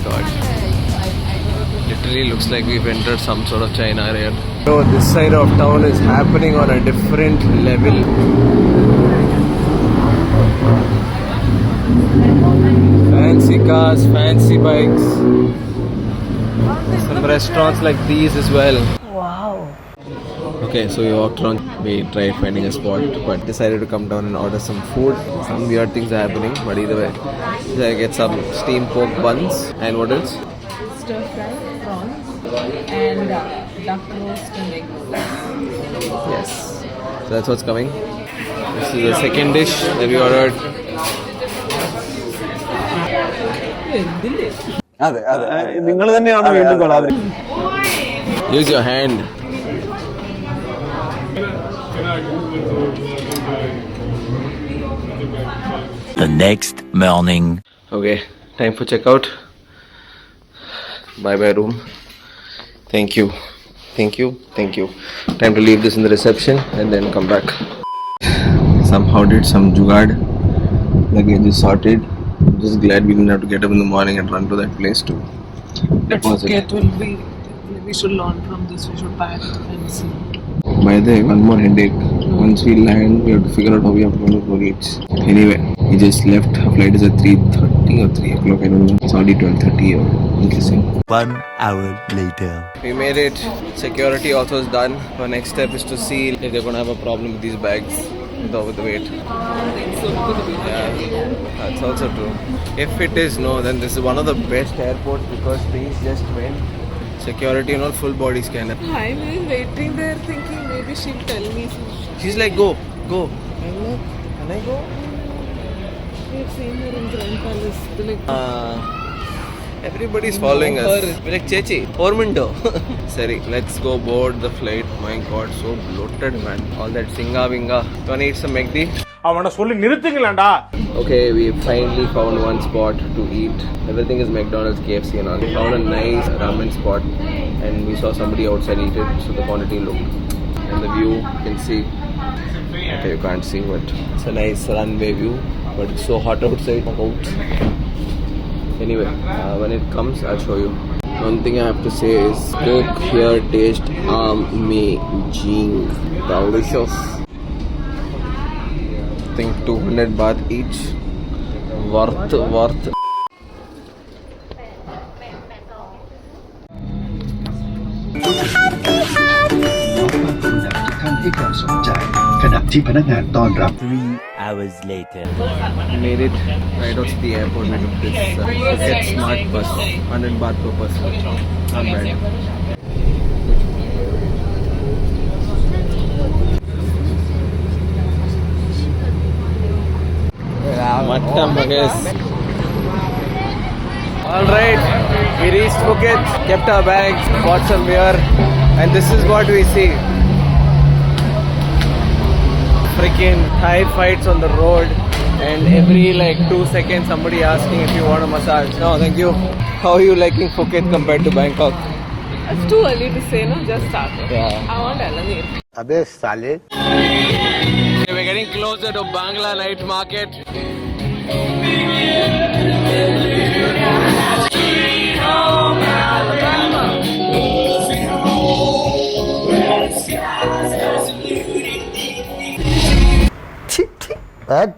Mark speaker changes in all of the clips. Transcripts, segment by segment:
Speaker 1: god. Literally looks like we've entered some sort of China area. So this side of town is happening on a different level. Fancy cars, fancy bikes. Some restaurants like these as well.
Speaker 2: Wow.
Speaker 1: Okay, so we walked around, we tried finding a spot, but decided to come down and order some food. Some weird things are happening, but either way, I get some steamed pork buns and what else?
Speaker 2: Stir fry prawns and duck roast and egg rolls.
Speaker 1: Yes. So that's what's coming. This is the second dish that we ordered. Use your hand.
Speaker 3: The next morning.
Speaker 1: Okay, time for checkout. Bye bye room. Thank you. Thank you. Thank you. Time to leave this in the reception and then come back. Somehow did some jugaad. Luggage is sorted. I'm just glad we didn't have to get up in the morning and run to that place to deposit.
Speaker 2: It will be. We should learn from this. We should pack and see.
Speaker 1: By the way, one more headache. Once we land, we have to figure out how we have to go reach. Anyway, we just left. Our flight is at 3:30 or 3 o'clock. I don't know. It's already 12:30 or interesting.
Speaker 3: 1 hour later.
Speaker 1: We made it. Security also is done. Our next step is to see if they're going to have a problem with these bags with the weight. Yeah, that's also true. If it is no, then this is one of the best airports because things just went. Security and all, full body scanner.
Speaker 2: I'm waiting there thinking maybe she'll tell me.
Speaker 1: She's like, go. I'm like, can I go?
Speaker 2: We've seen her in Grand Palace.
Speaker 1: Everybody's following us. We're like, Chechi, Ormundo. Sorry, let's go board the flight. My god, so bloated, man. All that singa vinga. Wanna eat some McD? Okay, we finally found one spot to eat. Everything is McDonald's, KFC and all. We found a nice ramen spot and we saw somebody outside eat it, so the quantity looked. And the view, you can see. Okay, you can't see, but it's a nice runway view. But it's so hot outside. Anyway, when it comes, I'll show you. One thing I have to say is Coke here tastes amazing. Delicious. I think 200 baht each. Worth.
Speaker 3: hours later.
Speaker 1: Made it right out to the airport. We took this Phuket Smart bus, 100 baht per person. Not bad. Alright, we reached Phuket, kept our bags, bought some beer, and this is what we see. Freaking Thai fights on the road, and every like 2 seconds somebody asking if you want a massage. No, thank you. How are you liking Phuket compared to Bangkok?
Speaker 2: It's too early to say, no? Just started.
Speaker 1: Yeah.
Speaker 2: I want Elanir.
Speaker 1: Okay, we're getting closer to Bangla night market.
Speaker 4: What?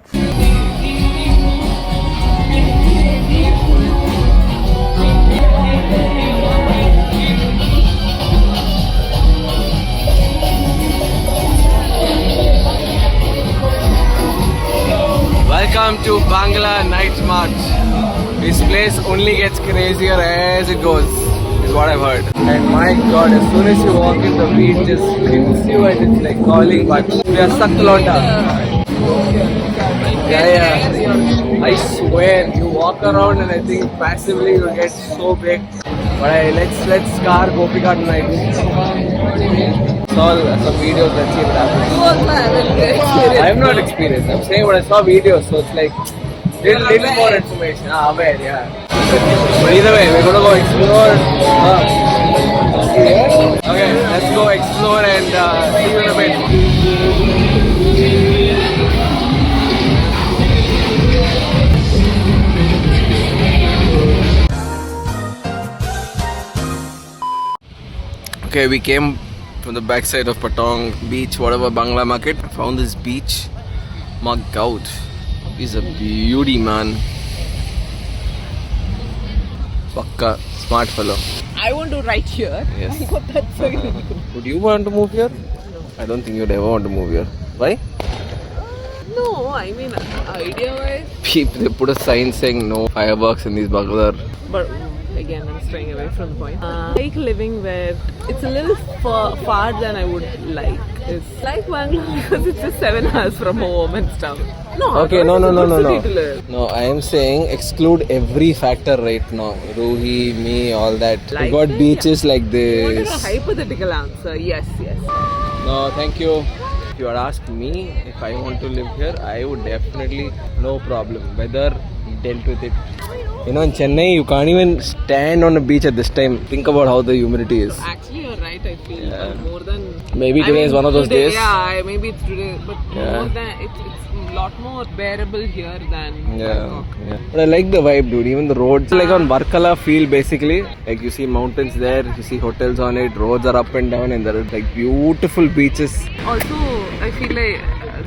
Speaker 1: Welcome to Bangla Night March. This place only gets crazier as it goes, is what I've heard. And my god, as soon as you walk in, the beat just hits you and it's like calling, but we are stuck to Londa. Yeah. I swear, you walk around and I think passively you get so big. But let's scar Gopika tonight. Saw some videos, let's see what happens.
Speaker 2: You also haven't experienced.
Speaker 1: I have not experienced. I'm saying what I saw videos, so it's like little more information. Aware, yeah. But either way, we're gonna go explore. Okay, let's go explore and see you in a bit. Okay, we came from the backside of Patong beach, whatever, Bangla market. Found this beach. My God, he's a beauty, man. Pakka, smart fellow.
Speaker 2: I want to write here.
Speaker 1: Yes.
Speaker 2: That's okay.
Speaker 1: Would you want to move here? I don't think you'd ever want to move here. Why?
Speaker 2: No, I mean, idea-wise.
Speaker 1: They put a sign saying no fireworks in these Baghdad.
Speaker 2: But again, I'm straying away from the point. I like living where it's a little far than I would like. It's like Bangalore because it's just 7 hours from home and stuff. No,
Speaker 1: Okay, no.
Speaker 2: it's a good city to live.
Speaker 1: No, I am saying exclude every factor right now. Ruhi, me, all that. We
Speaker 2: Like
Speaker 1: got
Speaker 2: that,
Speaker 1: beaches like
Speaker 2: What
Speaker 1: this.
Speaker 2: is a hypothetical answer? Yes.
Speaker 1: No, thank you. If you had asked me if I want to live here, I would definitely, no problem. Weather, dealt with it. You know, in Chennai, you can't even stand on a beach at this time. Think about how the humidity is.
Speaker 2: Actually, you're right. I feel
Speaker 1: Yeah.
Speaker 2: more than.
Speaker 1: Maybe today is one of those days.
Speaker 2: Yeah, maybe it's today, but
Speaker 1: Yeah.
Speaker 2: more than it's a lot more bearable here than Bangkok.
Speaker 1: Yeah. But I like the vibe, dude. Even the roads, like on Varkala feel basically. Like you see mountains there, you see hotels on it, roads are up and down, and there are like beautiful beaches.
Speaker 2: Also, I feel like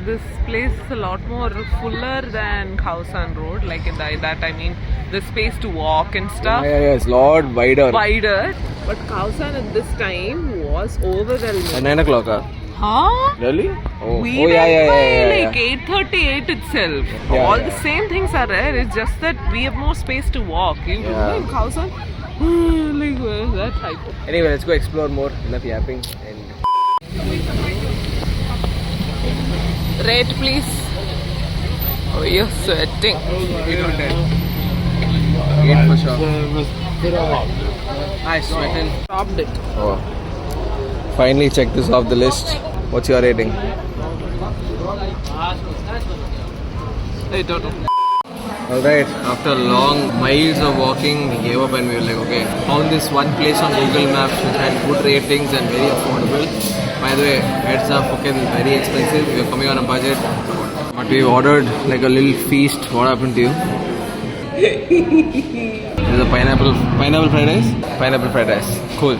Speaker 2: this place is a lot more fuller than Khausan Road. Like in that I mean, the space to walk and stuff.
Speaker 1: Yeah, it's a lot wider.
Speaker 2: Wider. But Khausan at this time was overwhelming.
Speaker 1: At 9 o'clock,
Speaker 2: Huh?
Speaker 1: Really? Oh,
Speaker 2: We
Speaker 1: oh yeah,
Speaker 2: went by
Speaker 1: yeah.
Speaker 2: like 8:38 itself.
Speaker 1: Yeah,
Speaker 2: All
Speaker 1: yeah.
Speaker 2: the same things are there. It's just that we have more space to walk. You
Speaker 1: Yeah.
Speaker 2: know, in Khausan, like where's that type?
Speaker 1: Anyway, let's go explore more. Enough yapping. And
Speaker 2: Rate, please. Oh, you're sweating.
Speaker 1: 8 for sure. I sweating.
Speaker 2: Stopped it.
Speaker 1: Oh. Finally check this off the list. What's your rating?
Speaker 2: I don't know.
Speaker 1: Alright, after long miles of walking, we gave up and we were like, okay, found this one place on Google Maps which had good ratings and very affordable. By the way, heads up, fucking very expensive. We were coming on a budget. But we ordered like a little feast. What happened to you? There's a pineapple fried rice? Pineapple fried rice. Cool.